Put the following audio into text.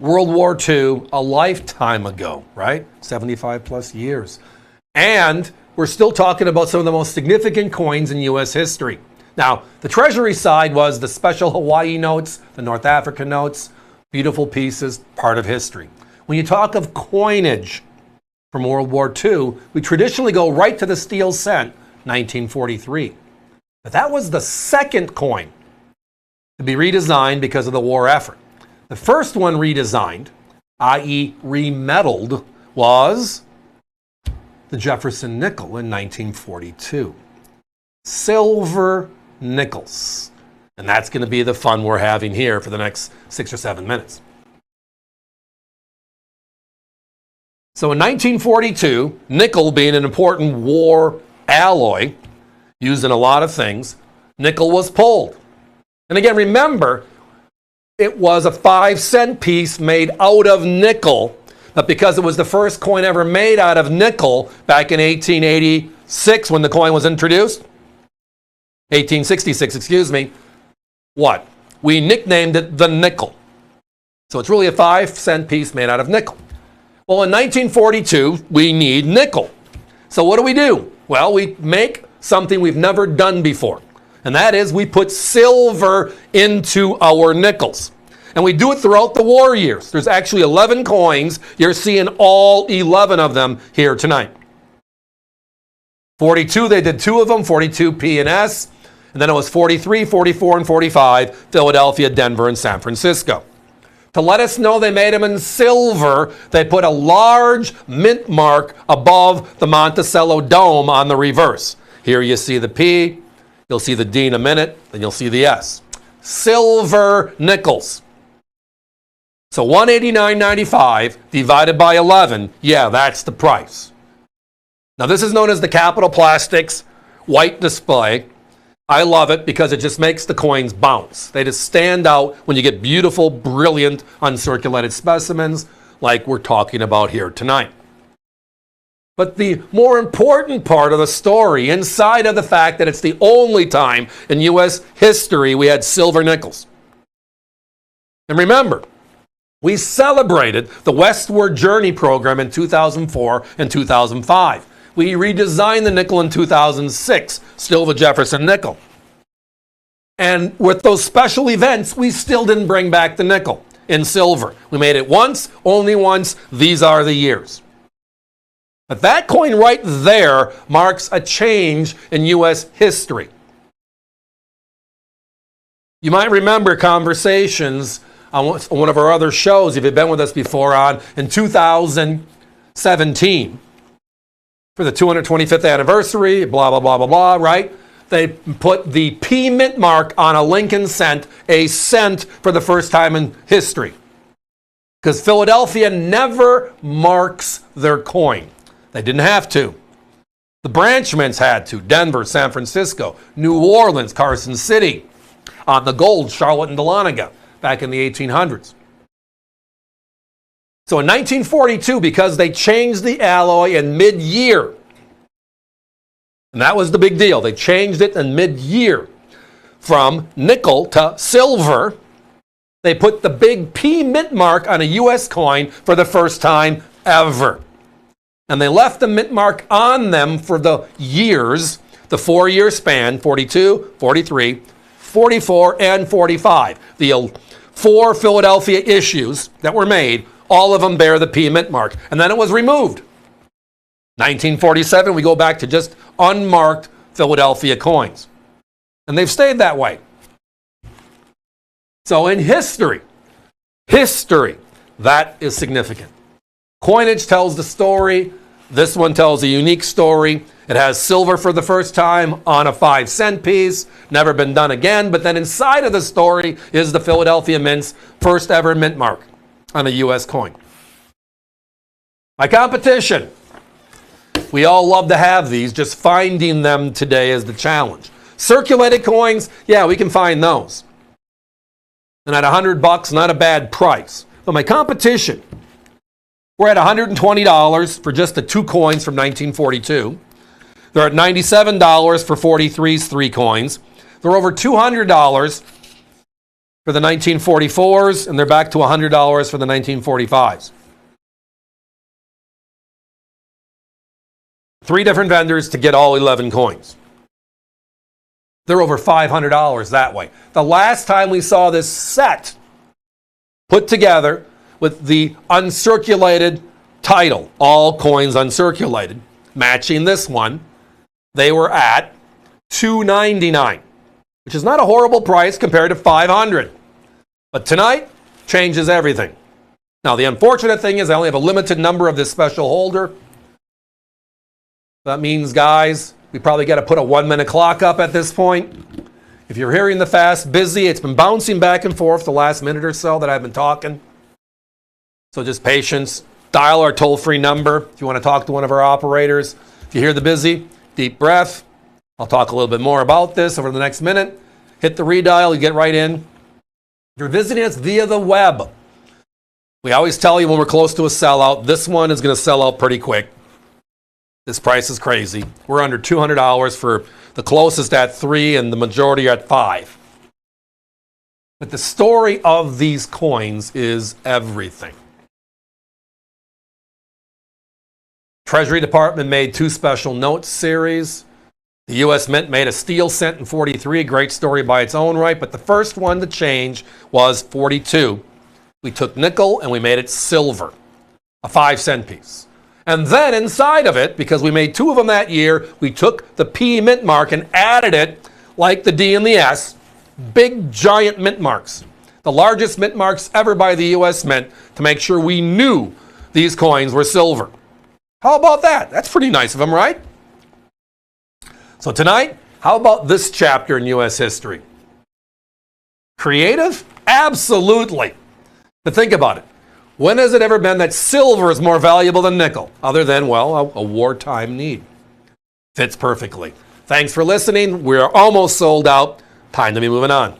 World War II, a lifetime ago, right? 75 plus years. And we're still talking about some of the most significant coins in U.S. history. Now, the Treasury side was the special Hawaii notes, the North African notes, beautiful pieces, part of history. When you talk of coinage from World War II, we traditionally go right to the steel cent, 1943. But that was the second coin to be redesigned because of the war effort. The first one redesigned, i.e. remetaled, was the Jefferson nickel in 1942. Silver nickels. And that's going to be the fun we're having here for the next 6 or 7 minutes. So in 1942, nickel being an important war alloy used in a lot of things, nickel was pulled. And again, remember, it was a 5-cent piece made out of nickel, but because it was the first coin ever made out of nickel back in 1886 when the coin was introduced, 1866, excuse me, what? We nicknamed it the nickel. So it's really a 5-cent piece made out of nickel. Well, in 1942, we need nickel. So what do? Well, we make something we've never done before. And that is we put silver into our nickels. And we do it throughout the war years. There's actually 11 coins. You're seeing all 11 of them here tonight. 42, they did 2 of them, 42 P and S. And then it was 43, 44, and 45, Philadelphia, Denver, and San Francisco. To let us know they made them in silver, they put a large mint mark above the Monticello dome on the reverse. Here you see the P. You'll see the D in a minute, then you'll see the S. Silver nickels. So $189.95 divided by 11, yeah, that's the price. Now this is known as the Capital Plastics white display. I love it because it just makes the coins bounce. They just stand out when you get beautiful, brilliant, uncirculated specimens like we're talking about here tonight. But the more important part of the story, inside of the fact that it's the only time in U.S. history we had silver nickels. And remember, we celebrated the Westward Journey program in 2004 and 2005. We redesigned the nickel in 2006, still the Jefferson nickel. And with those special events, we still didn't bring back the nickel in silver. We made it once, only once. These are the years. But that coin right there marks a change in U.S. history. You might remember conversations on one of our other shows, if you've been with us before, on in 2017 for the 225th anniversary, blah, blah, blah, blah, blah, right? They put the P mint mark on a Lincoln cent, a cent for the first time in history. Because Philadelphia never marks their coin. They didn't have to. The branch mints had to. Denver, San Francisco, New Orleans, Carson City. On the gold, Charlotte and Dahlonega back in the 1800s. So in 1942, because they changed the alloy in mid-year, and that was the big deal. They changed it in mid-year from nickel to silver. They put the big P mint mark on a U.S. coin for the first time ever. And they left the mint mark on them for the years, the 4-year span, 42, 43, 44, and 45. The 4 Philadelphia issues that were made, all of them bear the P mint mark. And then it was removed. 1947, we go back to just unmarked Philadelphia coins. And they've stayed that way. So in history, that is significant. Coinage tells the story. This one tells a unique story. It has silver for the first time on a 5-cent piece. Never been done again. But then inside of the story is the Philadelphia Mint's first ever mint mark on a U.S. coin. My competition. We all love to have these. Just finding them today is the challenge. Circulated coins, yeah, we can find those. And at $100, not a bad price. But my competition, we're at $120 for just the 2 coins from 1942. They're at $97 for 43's 3 coins. They're over $200 for the 1944s, and they're back to $100 for the 1945s. 3 different vendors to get all 11 coins. They're over $500 that way. The last time we saw this set put together with the uncirculated title, all coins uncirculated, matching this one, they were at $299, which is not a horrible price compared to $500. But tonight changes everything. Now, the unfortunate thing is I only have a limited number of this special holder. That means, guys, we probably got to put a 1-minute clock up at this point. If you're hearing the fast busy, it's been bouncing back and forth the last minute or so that I've been talking. So just patience. Dial our toll-free number if you want to talk to one of our operators. If you hear the busy, deep breath. I'll talk a little bit more about this over the next minute. Hit the redial, you get right in. If you're visiting us via the web, we always tell you when we're close to a sellout, this one is going to sell out pretty quick. This price is crazy. We're under $200 for the closest at 3 and the majority at 5. But the story of these coins is everything. Treasury Department made 2 special notes series. The U.S. Mint made a steel cent in 43, a great story by its own right, but the first one to change was 42. We took nickel and we made it silver, a 5-cent piece. And then inside of it, because we made 2 of them that year, we took the P mint mark and added it like the D and the S, big giant mint marks, the largest mint marks ever by the U.S. Mint, to make sure we knew these coins were silver. How about that? That's pretty nice of them, right? So tonight, how about this chapter in U.S. history? Creative? Absolutely. But think about it. When has it ever been that silver is more valuable than nickel? Other than, well, a wartime need. Fits perfectly. Thanks for listening. We're almost sold out. Time to be moving on.